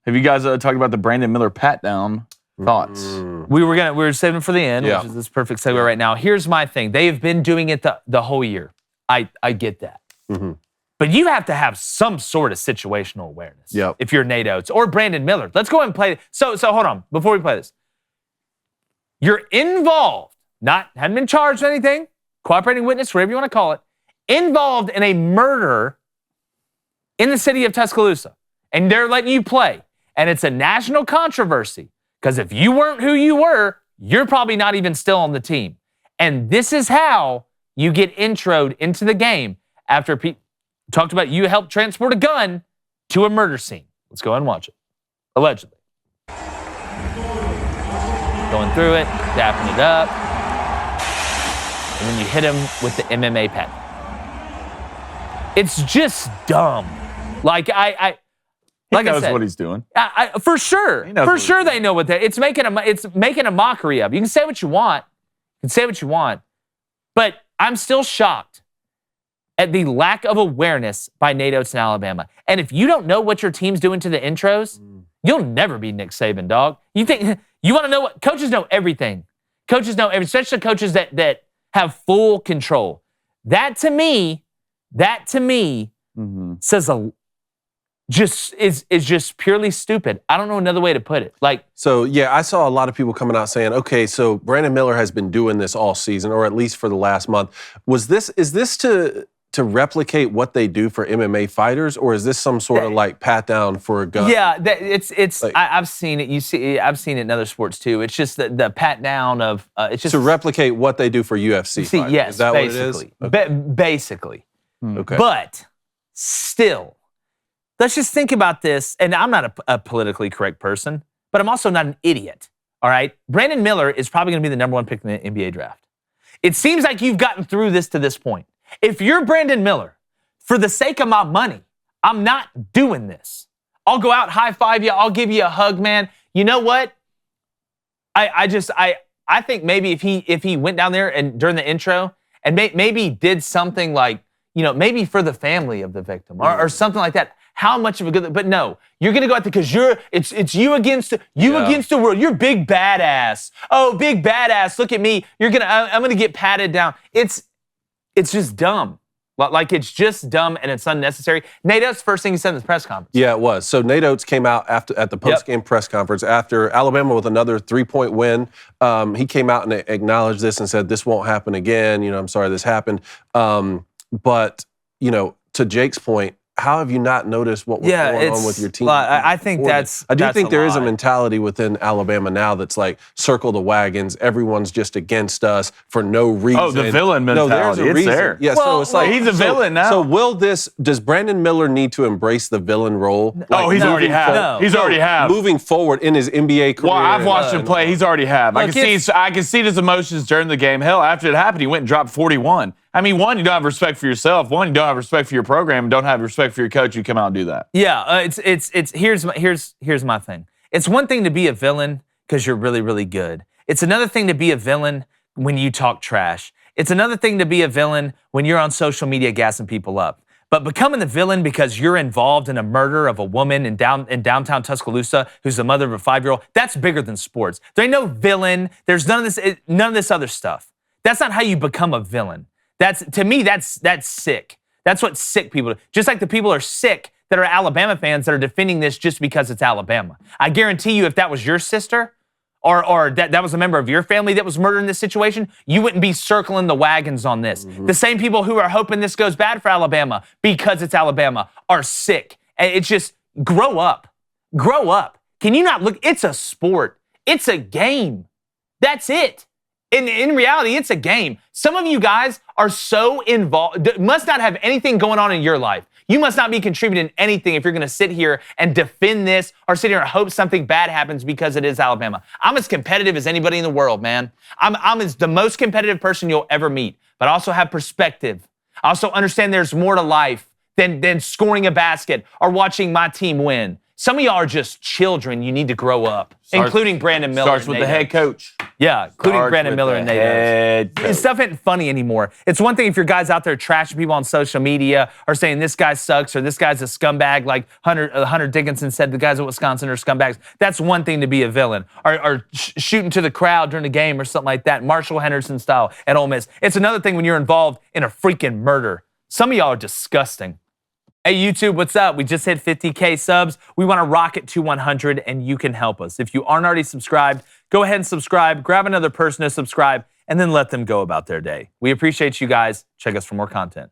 Have you guys talked about the Brandon Miller pat down? Thoughts? We were saving for the end, Yeah. which is this perfect segue right now. Here's my thing. They have been doing it the whole year. I get that. But you have to have some sort of situational awareness. Yep. If you're Nate Oates or Brandon Miller. Let's go ahead and play. So hold on. Before we play this. You're involved. Hadn't been charged with anything. Cooperating witness, whatever you want to call it. Involved in a murder in the city of Tuscaloosa. And they're letting you play. And it's a national controversy. Because if you weren't who you were, you're probably not even still on the team. And this is how you get introed into the game after talked about you helped transport a gun to a murder scene. Let's go ahead and watch it. Allegedly. Going through it, dapping it up. And then you hit him with the MMA pad. It's just dumb. Like I knows said, what he's doing. For sure. For sure they know what it's making a mockery of. You can say what you want. But I'm still shocked at the lack of awareness by Nate Oates in Alabama. And if you don't know what your team's doing to the intros, you'll never be Nick Saban, dog. You want to know what coaches know everything. Coaches know everything, especially coaches that have full control. That to me says is just purely stupid. I don't know another way to put it. So, yeah, I saw a lot of people coming out saying, okay, so Brandon Miller has been doing this all season, or at least for the last month. Is this to replicate what they do for MMA fighters, or is this some sort of like pat down for a gun? Yeah, I've seen it. I've seen it in other sports too. It's just the pat down of it's just to replicate what they do for UFC fighters. Yes, is that basically. what it is? Basically. Okay. But still, let's just think about this. And I'm not a politically correct person, but I'm also not an idiot. All right? Brandon Miller is probably going to be the number one pick in the NBA draft. It seems like you've gotten through this to this point. If you're Brandon Miller, for the sake of my money, I'm not doing this. I'll go out, high five you. I'll give you a hug, man. You know what? I think maybe if he went down there and during the intro and maybe did something like, maybe for the family of the victim or something like that. How much of a good, but no, you're gonna go out there because it's you against the world. You're big badass. Oh, big badass. Look at me. I'm gonna get patted down. It's just dumb. Like it's just dumb and it's unnecessary. Nate Oates, first thing he said in the press conference. Yeah, it was. So Nate Oates came out at the post-game press conference after Alabama with another 3-point win. He came out and acknowledged this and said, this won't happen again. I'm sorry this happened. But, to Jake's point, how have you not noticed what was going on with your team? I think I do think there is a mentality within Alabama now that's like, circle the wagons. Everyone's just against us for no reason. Oh, the villain mentality. No, there's a reason. There. Yeah, so it's like he's a villain now. So does Brandon Miller need to embrace the villain role? He's already have. No. He's already have. Moving forward in his NBA career. Well, I've watched him play. He's already have. I can see his emotions during the game. Hell, after it happened, he went and dropped 41. I mean, one, you don't have respect for yourself. One, you don't have respect for your program, and don't have respect for your coach. You come out and do that. Yeah, here's my thing. It's one thing to be a villain because you're really, really good. It's another thing to be a villain when you talk trash. It's another thing to be a villain when you're on social media gassing people up. But becoming the villain because you're involved in a murder of a woman in downtown Tuscaloosa who's the mother of a 5-year-old, that's bigger than sports. There ain't no villain. There's none of this other stuff. That's not how you become a villain. To me, that's sick. That's what sick people do. Just like the people are sick that are Alabama fans that are defending this just because it's Alabama. I guarantee you if that was your sister or that was a member of your family that was murdered in this situation, you wouldn't be circling the wagons on this. The same people who are hoping this goes bad for Alabama because it's Alabama are sick. And it's just, grow up. Grow up. Can you not look? It's a sport. It's a game. That's it. In reality, it's a game. Some of you guys are so involved, must not have anything going on in your life. You must not be contributing anything if you're going to sit here and defend this or sit here and hope something bad happens because it is Alabama. I'm as competitive as anybody in the world, man. I'm as the most competitive person you'll ever meet, but I also have perspective. I also understand there's more to life than scoring a basket or watching my team win. Some of y'all are just children. You need to grow up, including Brandon Miller. Starts with the head coach. Yeah, including Brandon Miller and Nate. This stuff ain't funny anymore. It's one thing if your guys out there trashing people on social media or saying this guy sucks or this guy's a scumbag, like Hunter Dickinson said the guys at Wisconsin are scumbags. That's one thing to be a villain. Or shooting to the crowd during a game or something like that, Marshall Henderson style at Ole Miss. It's another thing when you're involved in a freaking murder. Some of y'all are disgusting. Hey, YouTube, what's up? We just hit 50K subs. We want to rocket to 100, and you can help us. If you aren't already subscribed, go ahead and subscribe. Grab another person to subscribe, and then let them go about their day. We appreciate you guys. Check us for more content.